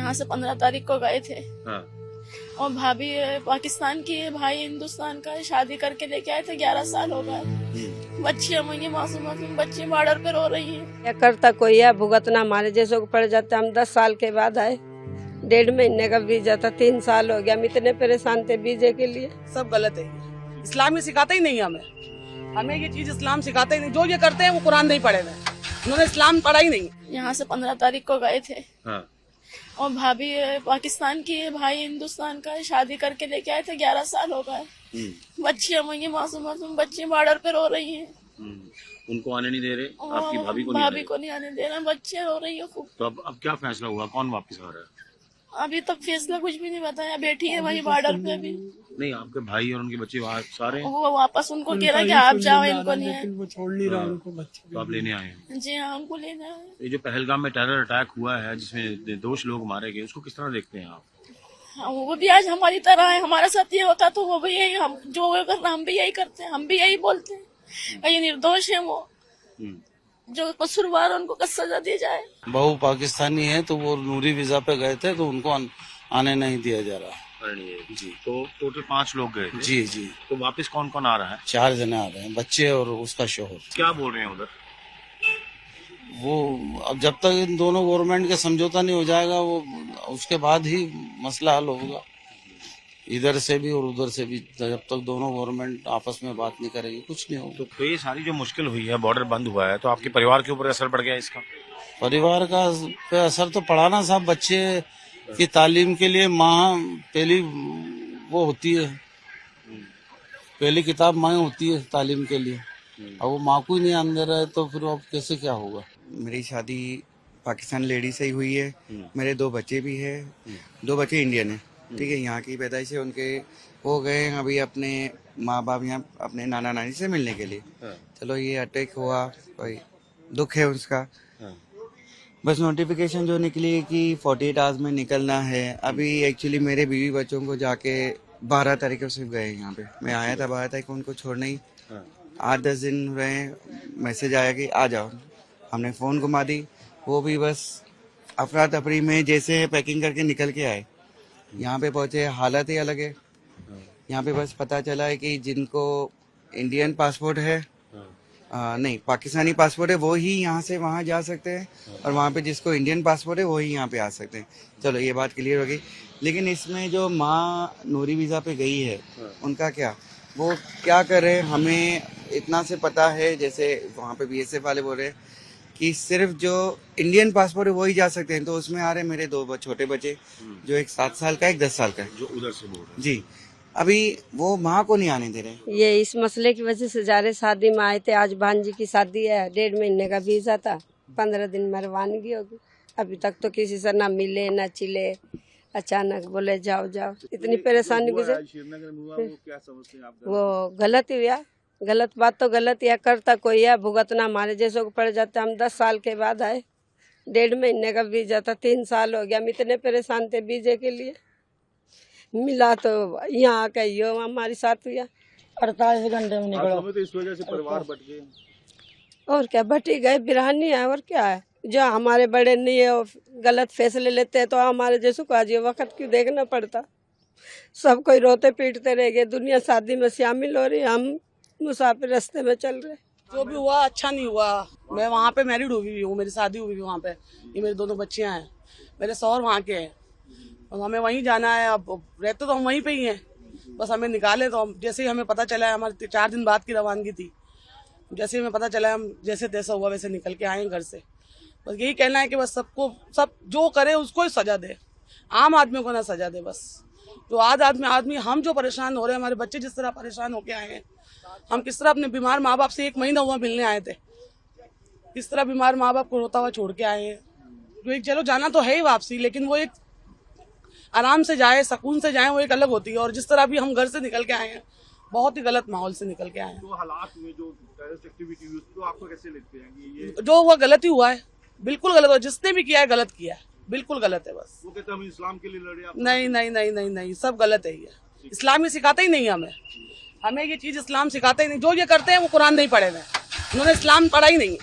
यहाँ से 15 तारीख को गए थे। हाँ। और भाभी पाकिस्तान की है, भाई हिंदुस्तान का है। शादी करके लेके आए थे, 11 साल हो गए। बच्ची हमारी मासूम मासूम बच्ची बॉर्डर पे रो रही है। क्या करता कोई है, भुगतना हमारे जैसे को पड़ जाता। हम 10 साल के बाद आए, 1.5 महीने का वीजा था, 3 साल हो गया। हम इतने परेशान थे वीजे के लिए। सब गलत है। इस्लाम ही सिखाता ही नहीं हमें ये चीज इस्लाम सिखाता ही नहीं। जो ये करते हैं वो कुरान नहीं पढ़े हुए, उन्होंने इस्लाम पढ़ा ही नहीं। यहाँ से 15 तारीख को गए थे। हाँ। और भाभी पाकिस्तान की है, भाई हिंदुस्तान का है। शादी करके लेके आए थे, 11 साल हो गए। बच्ची हमारी मासूम मासूम बच्ची बॉर्डर पे रो रही है। उनको आने नहीं दे रहे, आपकी भाभी को नहीं आने दे रहे, बच्चे रो रही है खूब। तो अब क्या फैसला हुआ, कौन वापस आ रहा है? अभी तक फैसला कुछ भी नहीं बताया। बैठी है वही बॉर्डर पे अभी। नहीं, आपके भाई और उनके बच्चे वहाँ सारे हैं? वो वापस उनको कह रहा है कि आप जाओ, इनको नहीं है। वो छोड़ नहीं रहा उनको बच्चे। तो आप लेने आए हैं? जी हाँ, हमको लेना है। ये जो पहलगाम में टेरर अटैक हुआ है जिसमें 2 लोग मारे गए, उसको किस तरह देखते हैं आप? हाँ, वो भी आज हमारी तरह है। हमारे साथ ये होता तो वो भी यही, हम जो करना हम भी यही करते हैं, हम भी यही बोलते हैं। ये निर्दोष है, वो जो कसूरवार उनको सजा दी जाए। बहू पाकिस्तानी है तो वो नूरी वीजा पे गए थे, तो उनको आने नहीं दिया जा रहा। जी। तो टोटल 5 लोग गए थे? जी जी। तो वापस कौन कौन आ रहा है? 4 जने आ रहे हैं, बच्चे और उसका शोहर। क्या बोल रहे हैं उधर? वो अब जब तक इन दोनों गवर्नमेंट का समझौता नहीं हो जाएगा, वो उसके बाद ही मसला हल होगा, इधर से भी और उधर से भी। जब तक दोनों गवर्नमेंट आपस में बात नहीं करेगी कुछ नहीं होगा। तो ये सारी जो मुश्किल हुई है, बॉर्डर बंद हुआ है, तो आपके परिवार के ऊपर असर पड़ गया इसका? परिवार का पे असर तो पड़ा ना साहब। बच्चे की तालीम के लिए माँ पहली वो होती है, पहली किताब माँ होती है तालीम के लिए। अब वो माँ को ही नहीं आने दे रहा है तो फिर अब कैसे क्या होगा? मेरी शादी पाकिस्तान लेडी से ही हुई है। मेरे 2 बच्चे भी है, 2 बच्चे इंडियन है, ठीक है, यहाँ की पैदाइश है उनके। हो गए अभी अपने माँ बाप यहाँ अपने नाना नानी से मिलने के लिए। चलो ये अटैक हुआ, कोई दुख है उसका। बस नोटिफिकेशन जो निकली है कि 48 आवर्स में निकलना है। अभी एक्चुअली मेरे बीवी बच्चों को जाके 12 तारीख को सिर्फ गए यहाँ पे। मैं आया था 12 तारीख को, उनको छोड़ना ही 8-10 दिन रहे। मैसेज आया कि आ जाओ, हमने फ़ोन घुमा दी। वो भी बस अफरा तफरी में जैसे पैकिंग करके निकल के आए। यहाँ पे पहुँचे, हालत ही अलग है। यहाँ पे बस पता चला है कि जिनको इंडियन पासपोर्ट है, नहीं पाकिस्तानी पासपोर्ट है, वो ही यहाँ से वहाँ जा सकते हैं, और वहाँ पे जिसको इंडियन पासपोर्ट है वो ही यहाँ पे आ सकते हैं। चलो ये बात क्लियर हो गई। लेकिन इसमें जो माँ नूरी वीज़ा पे गई है, उनका क्या, वो क्या करे हमें इतना से पता है। जैसे वहाँ पे BSF वाले बोल रहे हैं कि सिर्फ जो इंडियन पासपोर्ट है वो ही जा सकते हैं। तो उसमें आ रहे मेरे 2 छोटे बच्चे, जो एक 7 साल का, एक 10 साल का है, जो उधर से बोल रहे हैं। जी। अभी वो माँ को नहीं आने दे रहे। ये इस मसले की वजह से जा रहे। शादी में आए थे, आज भांजी की शादी है, 1.5 महीने का वीजा था, 15 दिन में रवानगी होगी। अभी तक तो किसी से ना मिले ना चिले, अचानक बोले जाओ जाओ। इतनी परेशानी गुजर। वो गलत ही हुआ, गलत बात तो गलत ही है। करता कोई है, भुगतना हमारे जैसे को पड़ जाता। हम 10 साल के बाद आए, 1.5 महीने का वीजा था, 3 साल हो गया। हम इतने परेशान थे वीजे के लिए। मिला तो यहाँ आके यो हमारे साथ हुआ। 48 घंटे में निकलो। तो इस वजह से परिवार बट गए। और क्या, बटी गए, बिरहानी है, और क्या है। जो हमारे बड़े नहीं है गलत फैसले लेते हैं, तो हमारे जैसे को आज ये वक्त क्यों देखना पड़ता। सब कोई रोते पीटते रह गए। दुनिया शादी में शामिल हो रही, हम मुसाफिर रास्ते में चल रहे। जो भी हुआ अच्छा नहीं हुआ। मैं वहाँ पे मैरिड हुई हूँ, मेरी शादी हुई वहाँ पे। ये मेरे 2 बच्चियाँ हैं, मेरे शौहर वहाँ के हैं, और हमें वहीं जाना है। अब रहते तो हम वहीं पे ही हैं, बस हमें निकाले तो हम, जैसे ही हमें पता चला है, हमारी 4 दिन बाद की रवानगी थी, जैसे ही हमें पता चला, हम जैसे तैसा हुआ वैसे निकल के आए घर से। बस यही कहना है कि बस सबको, सब जो करे उसको ही सजा दे, आम आदमी को ना सजा दे। बस जो आदमी हम जो परेशान हो रहे हैं, हमारे बच्चे जिस तरह परेशान होके आए हैं, हम किस तरह अपने बीमार माँ बाप से 1 महीना हुआ मिलने आए थे, किस तरह बीमार माँ बाप को रोता हुआ छोड़ के आए हैं। जो एक, चलो जाना तो है ही वापसी, लेकिन वो एक आराम से जाए, सुकून से जाए, वो एक अलग होती है। और जिस तरह भी हम घर से निकल के आए हैं, बहुत ही गलत माहौल से निकल के आए हैं। तो हालात में जो टेररिस्ट एक्टिविटी हुई, उसको आपको कैसे लगते हैं कि ये जो हुआ गलत ही हुआ है, बिल्कुल गलत हुआ। जिसने भी किया है गलत किया है, बिल्कुल गलत है। बस वो कहते हैं हम इस्लाम के लिए लड़े। नहीं नहीं नहीं नहीं नहीं, सब गलत है। ये इस्लाम ही सिखाता ही नहीं हमें ये चीज इस्लाम सिखाता ही नहीं। जो ये करते हैं वो कुरान नहीं पढ़े हुए, उन्होंने इस्लाम पढ़ा ही नहीं।